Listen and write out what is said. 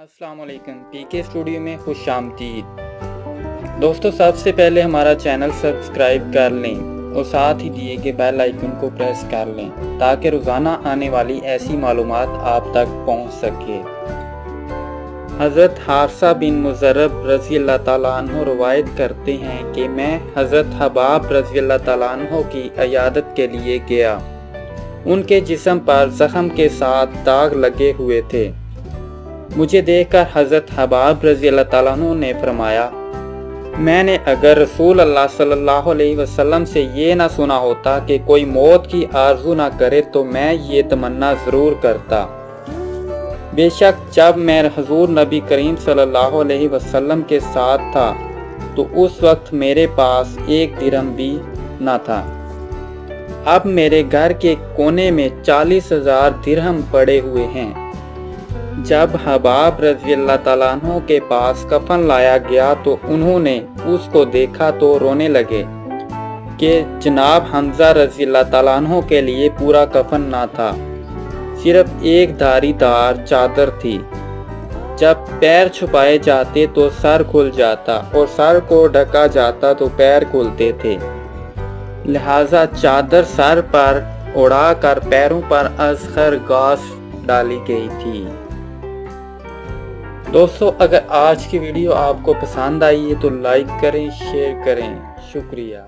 अस्सलाम वालेकुम, पीके स्टूडियो में खुश आमदीद। दोस्तों, सबसे पहले हमारा चैनल सब्सक्राइब कर लें और साथ ही दिए गए बेल आइकन को प्रेस कर लें ताकि रोज़ाना आने वाली ऐसी मालूमात आप तक पहुंच सके। हज़रत हारसा बिन मुज़र्रब रज़ी अल्लाह ताला अन्हु रवायत करते हैं कि मैं हज़रत हबाब रज़ी अल्लाह ताला अन्हु की इयादत के लिए गया। उनके जिस्म पर ज़ख्म के साथ दाग लगे हुए थे। मुझे देखकर हज़रत हबाब रज़ी अल्लाह ताला अन्हु ने फरमाया, मैंने अगर रसूल अल्लाह सल्लल्लाहु अलैहि वसल्लम से ये ना सुना होता कि कोई मौत की आरज़ू ना करे तो मैं ये तमन्ना ज़रूर करता। बेशक जब मैं हुज़ूर नबी करीम सल्लल्लाहु अलैहि वसल्लम के साथ था तो उस वक्त मेरे पास एक दिरहम भी ना था। अब मेरे घर के कोने में 40,000 दिरहम पड़े हुए हैं। जब हबाब रज़ी अल्लाह ताला अन्हु के पास कफन लाया गया तो उन्होंने उसको देखा तो रोने लगे कि जनाब हमज़ा रज़ी अल्लाह ताला अन्हु के लिए पूरा कफन ना था, सिर्फ एक धारीदार चादर थी। जब पैर छुपाए जाते तो सर खुल जाता और सर को ढका जाता तो पैर खुलते थे, लिहाजा चादर सर पर उड़ाकर पैरों पर असगर गाश डाली गई थी। दोस्तों, अगर आज की वीडियो आपको पसंद आई है तो लाइक करें, शेयर करें। शुक्रिया।